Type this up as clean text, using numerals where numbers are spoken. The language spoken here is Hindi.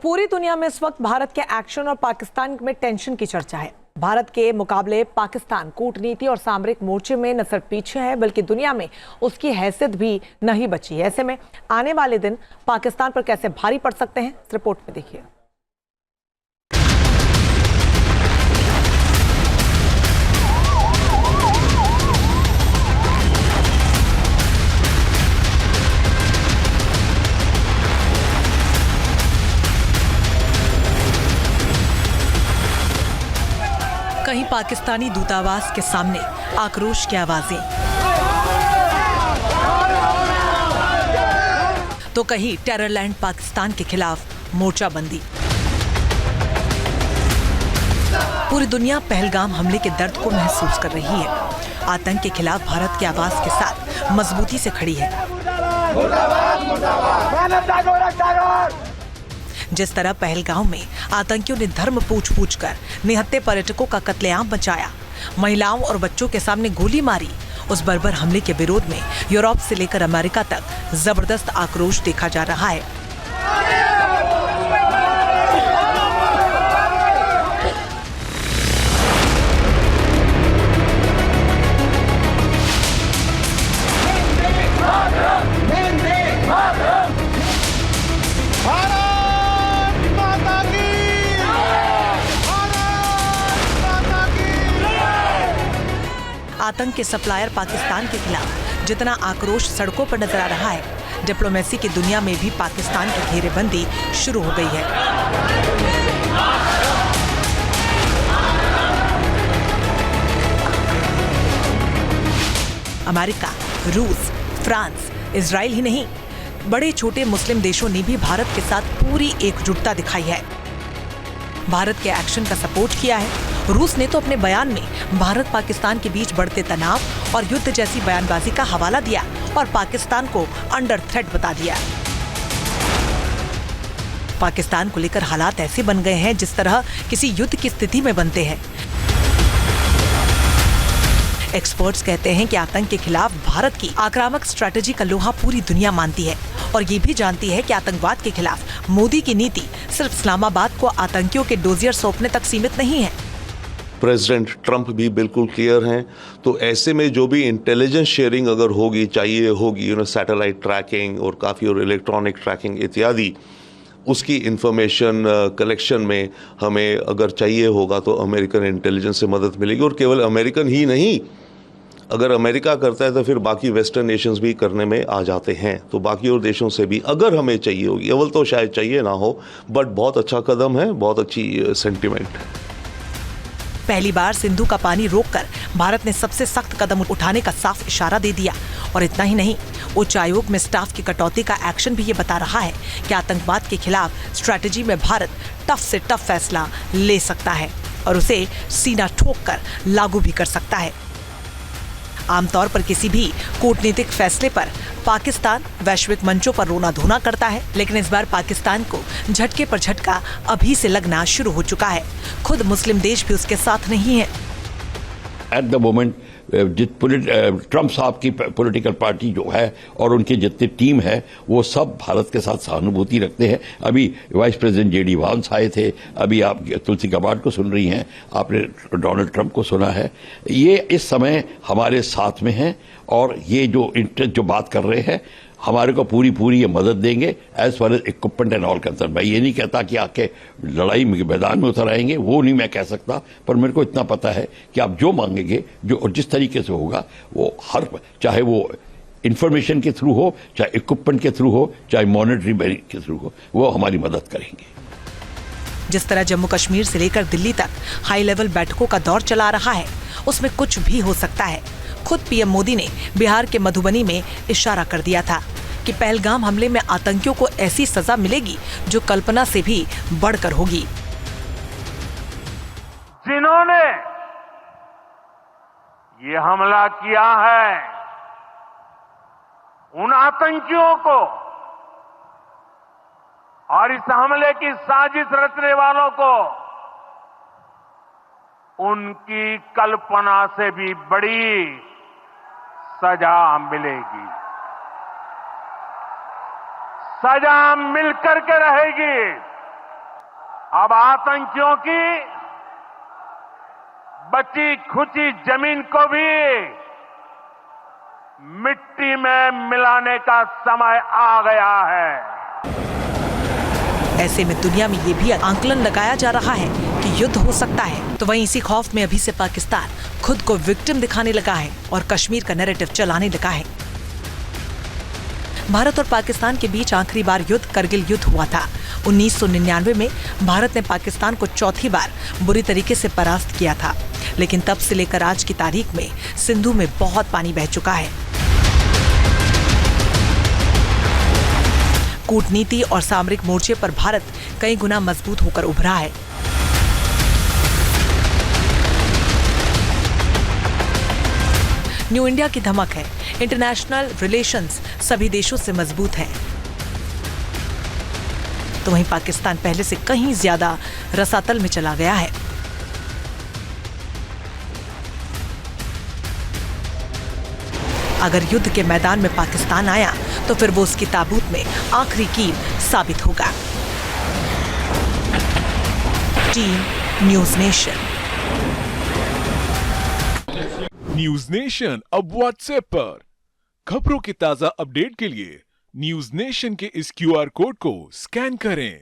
पूरी दुनिया में इस वक्त भारत के एक्शन और पाकिस्तान में टेंशन की चर्चा है। भारत के मुकाबले पाकिस्तान कूटनीति और सामरिक मोर्चे में न सिर्फ पीछे है बल्कि दुनिया में उसकी हैसियत भी नहीं बची है। ऐसे में आने वाले दिन पाकिस्तान पर कैसे भारी पड़ सकते हैं, इस रिपोर्ट में देखिए। कहीं पाकिस्तानी दूतावास के सामने आक्रोश की आवाजें, तो कहीं टेररलैंड पाकिस्तान के खिलाफ मोर्चाबंदी। पूरी दुनिया पहलगाम हमले के दर्द को महसूस कर रही है। आतंक के खिलाफ भारत की आवाज के साथ मजबूती से खड़ी है। जिस तरह पहलगाम में आतंकियों ने धर्म पूछ कर निहत्थे पर्यटकों का कत्लेआम मचाया, महिलाओं और बच्चों के सामने गोली मारी, उस बर्बर हमले के विरोध में यूरोप से लेकर अमेरिका तक जबरदस्त आक्रोश देखा जा रहा है। आतंक के सप्लायर पाकिस्तान के खिलाफ जितना आक्रोश सड़कों पर नजर आ रहा है, डिप्लोमेसी की दुनिया में भी पाकिस्तान की घेरेबंदी शुरू हो गई है। अमेरिका, रूस, फ्रांस, इजराइल ही नहीं, बड़े छोटे मुस्लिम देशों ने भी भारत के साथ पूरी एकजुटता दिखाई है, भारत के एक्शन का सपोर्ट किया है। रूस ने तो अपने बयान में भारत पाकिस्तान के बीच बढ़ते तनाव और युद्ध जैसी बयानबाजी का हवाला दिया और पाकिस्तान को अंडर थ्रेट बता दिया। पाकिस्तान को लेकर हालात ऐसे बन गए हैं जिस तरह किसी युद्ध की स्थिति में बनते हैं। एक्सपर्ट्स कहते हैं कि आतंक के खिलाफ भारत की आक्रामक स्ट्रैटेजी का लोहा पूरी दुनिया मानती है और ये भी जानती है कि आतंकवाद के खिलाफ मोदी की नीति सिर्फ इस्लामाबाद को आतंकियों के डोजियर सौंपने तक सीमित नहीं है। प्रेसिडेंट ट्रंप भी बिल्कुल क्लियर हैं। तो ऐसे में जो भी इंटेलिजेंस शेयरिंग अगर होगी, चाहिए होगी, सैटेलाइट ट्रैकिंग और काफ़ी और इलेक्ट्रॉनिक ट्रैकिंग इत्यादि, उसकी इंफॉर्मेशन कलेक्शन में हमें अगर चाहिए होगा तो अमेरिकन इंटेलिजेंस से मदद मिलेगी। और केवल अमेरिकन ही नहीं, अगर अमेरिका करता है तो फिर बाकी वेस्टर्न नेशंस भी करने में आ जाते हैं। तो बाकी और देशों से भी अगर हमें चाहिए होगी, अव्वल तो शायद चाहिए ना हो, बट बहुत अच्छा कदम है, बहुत अच्छी सेंटिमेंट है। पहली बार सिंधु का पानी रोककर भारत ने सबसे सख्त कदम उठाने का साफ इशारा दे दिया। और इतना ही नहीं, उच्च आयोग में स्टाफ की कटौती का एक्शन भी ये बता रहा है कि आतंकवाद के खिलाफ स्ट्रैटेजी में भारत टफ से टफ फैसला ले सकता है और उसे सीना ठोक कर लागू भी कर सकता है। आमतौर पर किसी भी कूटनीतिक फैसले पर पाकिस्तान वैश्विक मंचों पर रोना धोना करता है, लेकिन इस बार पाकिस्तान को झटके पर झटका अभी से लगना शुरू हो चुका है। खुद मुस्लिम देश भी उसके साथ नहीं है। एट द मोमेंट ट्रंप साहब की पॉलिटिकल पार्टी जो है और उनकी जितनी टीम है वो सब भारत के साथ सहानुभूति रखते हैं। अभी वाइस प्रेसिडेंट जेडी वांस आए थे, अभी आप तुलसी गबार्ड को सुन रही हैं, आपने डोनाल्ड ट्रंप को सुना है। ये इस समय हमारे साथ में हैं और ये जो बात कर रहे हैं हमारे को पूरी ये मदद देंगे as far as equipment and all concern. मैं ये नहीं कहता कि आके लड़ाई में मैदान में उतर आएंगे, वो नहीं मैं कह सकता, पर मेरे को इतना पता है कि आप जो मांगेंगे, जो जिस तरीके से होगा, वो चाहे वो इंफॉर्मेशन के थ्रू हो, चाहे इक्विपमेंट के थ्रू हो, चाहे मॉनिटरी के थ्रू हो, वो हमारी मदद करेंगे। जिस तरह जम्मू कश्मीर से लेकर दिल्ली तक हाई लेवल बैठकों का दौर चला रहा है, उसमें कुछ भी हो सकता है। खुद पीएम मोदी ने बिहार के मधुबनी में इशारा कर दिया था कि पहलगाम हमले में आतंकियों को ऐसी सजा मिलेगी जो कल्पना से भी बढ़कर होगी। जिन्होंने ये हमला किया है, उन आतंकियों को और इस हमले की साजिश रचने वालों को उनकी कल्पना से भी बड़ी सजा मिलेगी। सजा मिलकर के रहेगी। अब आतंकियों की बची खुची जमीन को भी मिट्टी में मिलाने का समय आ गया है। ऐसे में दुनिया में ये भी आंकलन लगाया जा रहा है कि युद्ध हो सकता है। तो वहीं इसी खौफ में अभी से पाकिस्तान खुद को विक्टिम दिखाने लगा है और कश्मीर का नैरेटिव चलाने लगा है। भारत और पाकिस्तान के बीच आखिरी बार युद्ध करगिल युद्ध हुआ था 1999 में। भारत ने पाकिस्तान को चौथी बार बुरी तरीके से परास्त किया था, लेकिन तब से लेकर आज की तारीख में सिंधु में बहुत पानी बह चुका है। कूटनीति और सामरिक मोर्चे पर भारत कई गुना मजबूत होकर उभरा है। न्यू इंडिया की धमक है। इंटरनेशनल रिलेशंस सभी देशों से मजबूत हैं। तो वहीं पाकिस्तान पहले से कहीं ज्यादा रसातल में चला गया है। अगर युद्ध के मैदान में पाकिस्तान आया तो फिर वो उसकी ताबूत में आखिरी कील साबित होगा। Team news nation. News nation अब व्हाट्सएप पर खबरों की ताजा अपडेट के लिए न्यूज नेशन के इस QR कोड को स्कैन करें।